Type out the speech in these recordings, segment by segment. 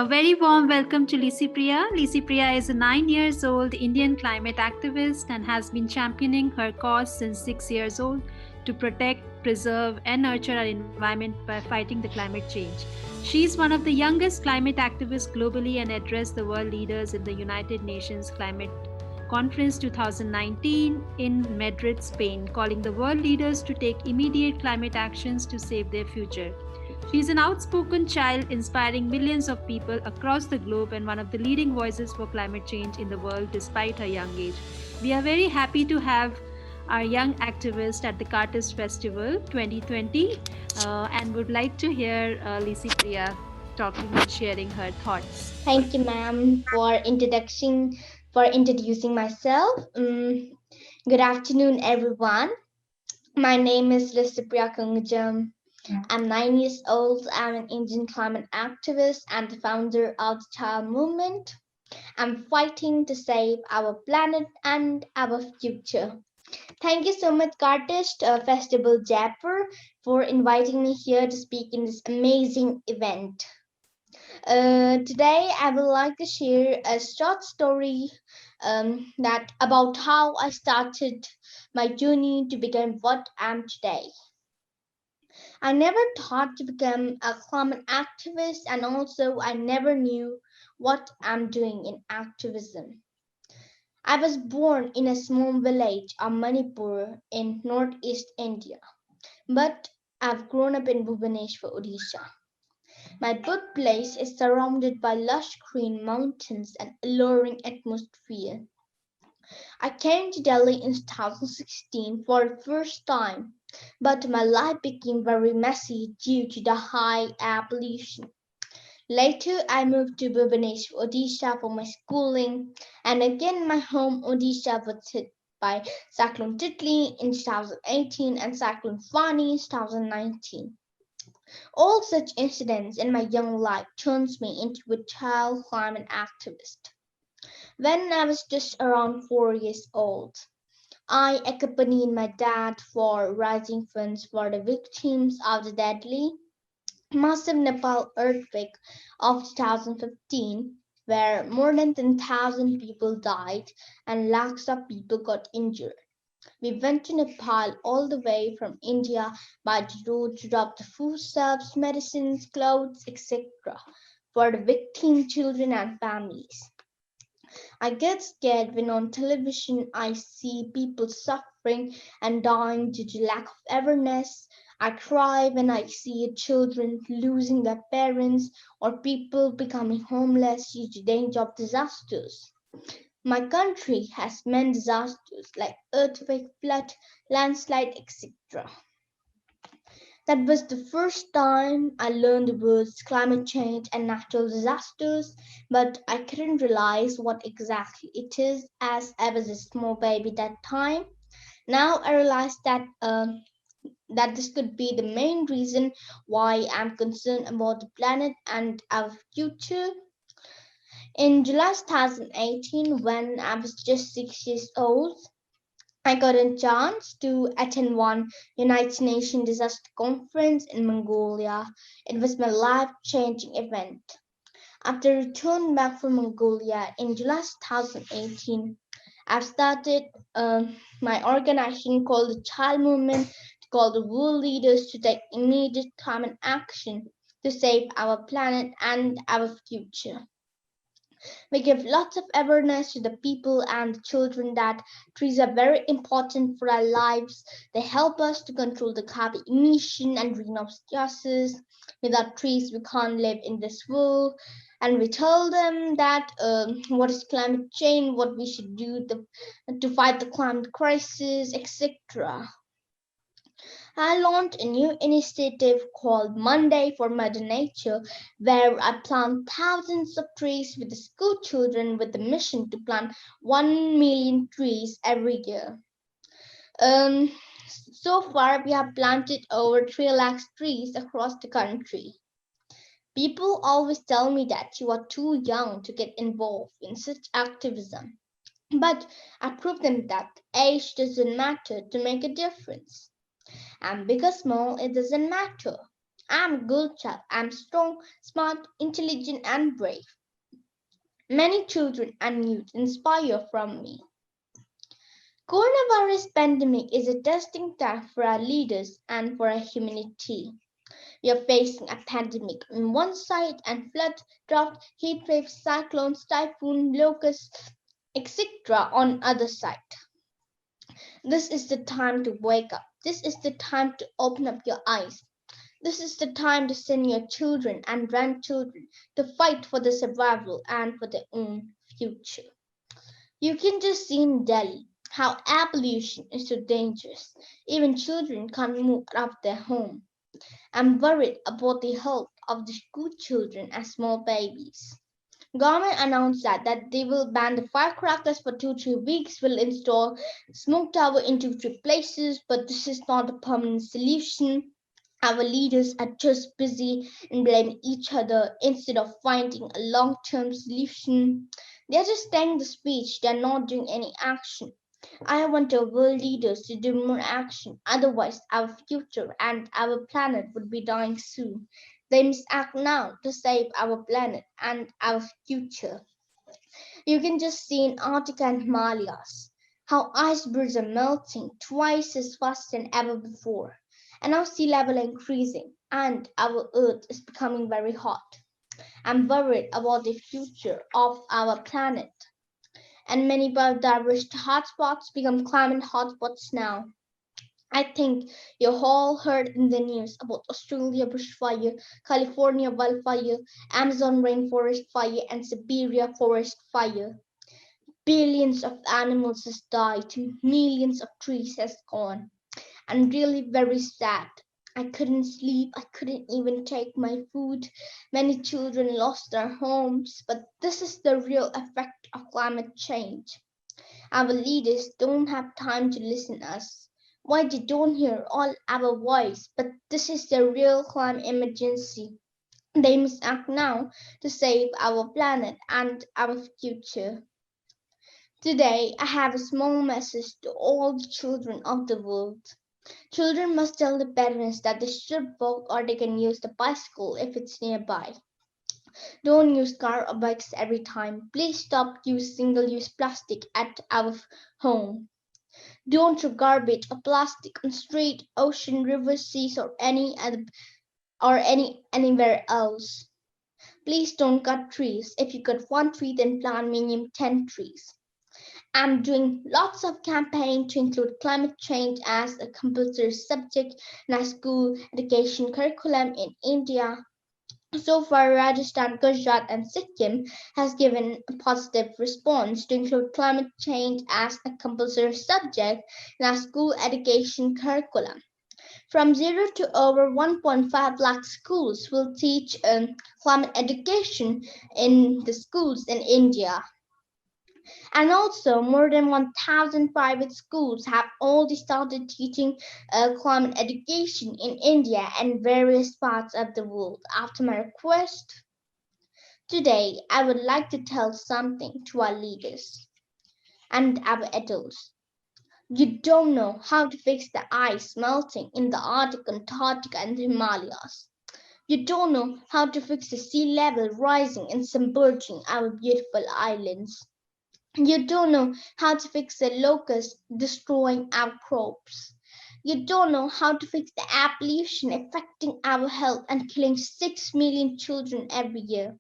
A very warm welcome to Licypriya. Licypriya is a 9 years old Indian climate activist and has been championing her cause since 6 years old to protect, preserve, and nurture our environment by fighting the climate change. She is one of the youngest climate activists globally and addressed the world leaders in the United Nations Climate Conference 2019 in Madrid, Spain, calling the world leaders to take immediate climate actions to save their future. She is an outspoken child inspiring millions of people across the globe and one of the leading voices for climate change in the world despite her young age. We are very happy to have our young activist at the CARTIST Festival 2020 and would like to hear Licypriya talking and sharing her thoughts. Thank you, ma'am, for introducing myself. Good afternoon, everyone. My name is Licypriya. I'm 9 years old. I'm an Indian climate activist and the founder of the Child Movement. I'm fighting to save our planet and our future. Thank you so much, Kartish Festival Jaipur, for inviting me here to speak in this amazing event. Today, I would like to share a short story that about how I started my journey to become what I am today. I never thought to become a climate activist, and also I never knew what I'm doing in activism. I was born in a small village of Manipur in northeast India, but I've grown up in Bhubaneswar, Odisha. My birthplace is surrounded by lush green mountains and alluring atmosphere. I came to Delhi in 2016 for the first time, but my life became very messy due to the high air pollution. Later, I moved to Bhubaneswar, Odisha for my schooling, and again my home Odisha was hit by Cyclone Titli in 2018 and Cyclone Fani in 2019. All such incidents in my young life turns me into a child climate activist. When I was just around 4 years old, I accompanied my dad for raising funds for the victims of the deadly massive Nepal earthquake of 2015, where more than 10,000 people died and lakhs of people got injured. We went to Nepal all the way from India by the road to drop the foodstuffs, medicines, clothes, etc. for the victim children and families. I get scared when on television I see people suffering and dying due to lack of awareness. I cry when I see children losing their parents or people becoming homeless due to danger of disasters. My country has many disasters like earthquake, flood, landslide, etc. That was the first time I learned the words climate change and natural disasters, but I couldn't realize what exactly it is as I was a small baby that time. Now I realize that this could be the main reason why I'm concerned about the planet and our future. In July 2018, when I was just 6 years old, I got a chance to attend one United Nations disaster conference in Mongolia. It was my life-changing event. After returning back from Mongolia in July 2018, I've started my organization called the Child Movement to call the world leaders to take immediate climate action to save our planet and our future. We give lots of awareness to the people and the children that trees are very important for our lives. They help us to control the carbon emission and greenhouse gases. Without trees, we can't live in this world. And we tell them that what is climate change, what we should do to fight the climate crisis, etc. I launched a new initiative called Monday for Mother Nature, where I plant thousands of trees with the school children with the mission to plant 1 million trees every year. Um, so far, we have planted over 3 lakhs trees across the country. People always tell me that you are too young to get involved in such activism. But I prove them that age doesn't matter to make a difference. And big or small, it doesn't matter. I'm a good child. I'm strong, smart, intelligent, and brave. Many children and youth inspire from me. Coronavirus pandemic is a testing time for our leaders and for our humanity. We are facing a pandemic on one side and flood, drought, heat waves, cyclones, typhoon, locusts, etc. on other side. This is the time to wake up. This is the time to open up your eyes. This is the time to send your children and grandchildren to fight for the survival and for their own future. You can just see in Delhi how air pollution is so dangerous. Even children can't move out of their home. I'm worried about the health of the school children and small babies. Government announced that they will ban the firecrackers for 2 3 weeks, will install smoke tower in 2 3 places, but this is not a permanent solution. Our leaders are just busy in blaming each other instead of finding a long-term solution. They're just saying the speech, they're not doing any action. I want our world leaders to do more action, otherwise our future and our planet would be dying soon. They must act now to save our planet and our future. You can just see in Antarctica and Himalayas how icebergs are melting twice as fast than ever before, and our sea level increasing, and our Earth is becoming very hot. I'm worried about the future of our planet, and many biodiversity hotspots become climate hotspots now. I think you all heard in the news about Australia bushfire, California wildfire, Amazon rainforest fire, and Siberia forest fire. Billions of animals has died, millions of trees has gone. I'm really very sad. I couldn't sleep, I couldn't even take my food. Many children lost their homes, but this is the real effect of climate change. Our leaders don't have time to listen us. Why they don't hear all our voice? But this is the real climate emergency. They must act now to save our planet and our future. Today, I have a small message to all the children of the world. Children must tell the parents that they should walk or they can use the bicycle if it's nearby. Don't use car or bikes every time. Please stop using single-use plastic at our home. Don't throw garbage or plastic on street, ocean, rivers, seas, or anywhere else. Please don't cut trees. If you cut one tree, then plant minimum 10 trees. I'm doing lots of campaign to include climate change as a compulsory subject in our school education curriculum in India. So far, Rajasthan, Gujarat, and Sikkim has given a positive response to include climate change as a compulsory subject in our school education curriculum. From 0 to over 1.5 lakh schools will teach climate education in the schools in India. And also, more than 1,000 private schools have already started teaching climate education in India and various parts of the world. After my request, today I would like to tell something to our leaders and our adults. You don't know how to fix the ice melting in the Arctic, Antarctica, and the Himalayas. You don't know how to fix the sea level rising and submerging our beautiful islands. You don't know how to fix the locusts destroying our crops. You don't know how to fix the air pollution affecting our health and killing 6 million children every year.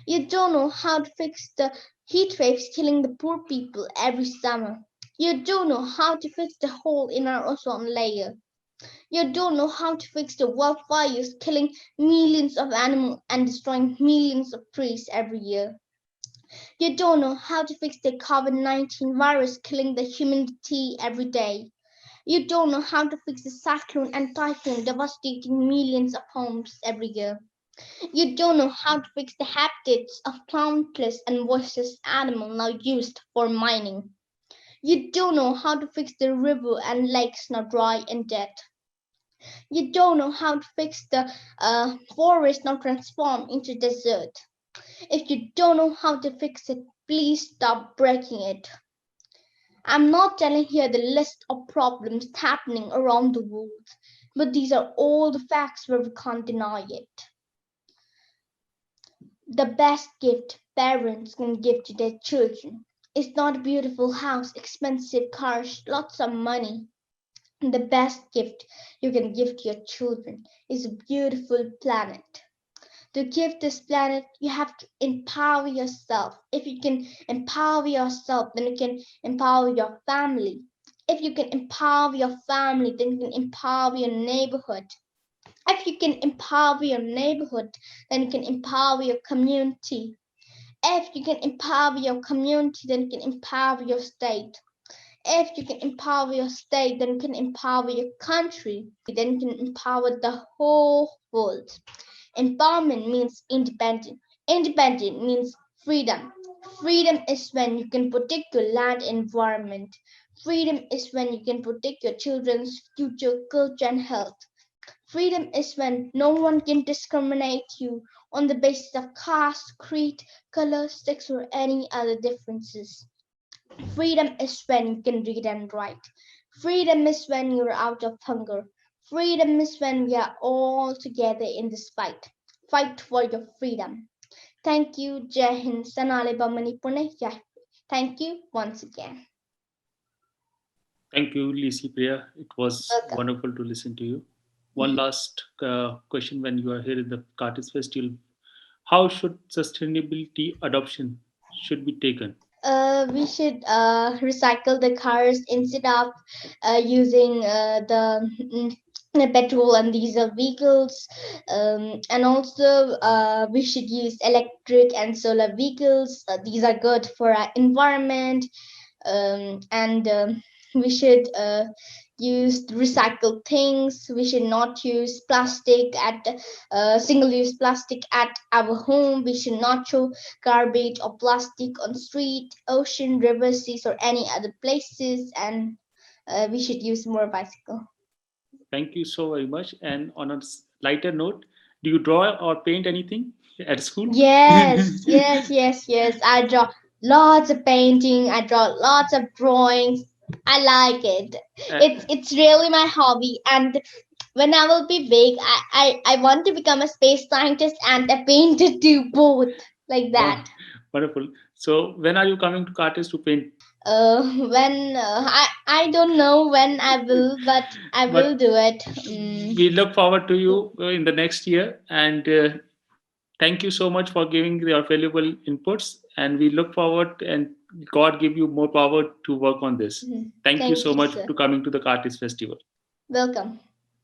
You don't know how to fix the heat waves killing the poor people every summer. You don't know how to fix the hole in our ozone layer. You don't know how to fix the wildfires killing millions of animals and destroying millions of trees every year. You don't know how to fix the COVID-19 virus killing the humanity every day. You don't know how to fix the cyclone and typhoon devastating millions of homes every year. You don't know how to fix the habitats of countless and voiceless animals now used for mining. You don't know how to fix the river and lakes now dry and dead. You don't know how to fix the forest now transformed into desert. If you don't know how to fix it, please stop breaking it. I'm not telling here the list of problems happening around the world. But these are all the facts where we can't deny it. The best gift parents can give to their children is not a beautiful house, expensive cars, lots of money. The best gift you can give to your children is a beautiful planet. To give this planet, you have to empower yourself. If you can empower yourself, then you can empower your family. If you can empower your family, then you can empower your neighborhood. If you can empower your neighborhood, then you can empower your community. If you can empower your community, then you can empower your state. If you can empower your state, then you can empower your country. Then you can empower the whole world. Empowerment means independent. Independent means freedom. Freedom is when you can protect your land environment. Freedom is when you can protect your children's future, culture, and health. Freedom is when no one can discriminate you on the basis of caste, creed, color, sex, or any other differences. Freedom is when you can read and write. Freedom is when you're out of hunger. Freedom is when we are all together in this fight. Fight for your freedom. Thank you, Jai Hind, Sanale Bamani Pune. Yeah. Thank you once again. Thank you, Licypriya. It was Welcome. wonderful to listen to you. One last question: when you are here in the CARTIST Festival, how should sustainability adoption should be taken? We should recycle the cars instead of using the petrol and diesel vehicles. And also, we should use electric and solar vehicles. These are good for our environment. And we should use recycled things. We should not use plastic at single-use plastic at our home. We should not throw garbage or plastic on street, ocean, rivers, seas, or any other places. And we should use more bicycle. Thank you so very much. And on a lighter note, do you draw or paint anything at school? Yes, yes, yes, yes. I draw lots of painting. I draw lots of drawings. I like it. It's really my hobby. And when I will be big, I want to become a space scientist and a painter too, both like that. Wonderful. So, when are you coming to CARTIST to paint? When I don't know when I will, but I will But do it. we look forward to you in the next year. And thank you so much for giving your valuable inputs. And we look forward, and God give you more power to work on this. Thank you Thank so you, much sir. to coming to the CARTIST Festival. Welcome.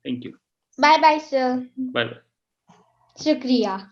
Thank you. Bye bye, sir. Bye bye. Shukriya.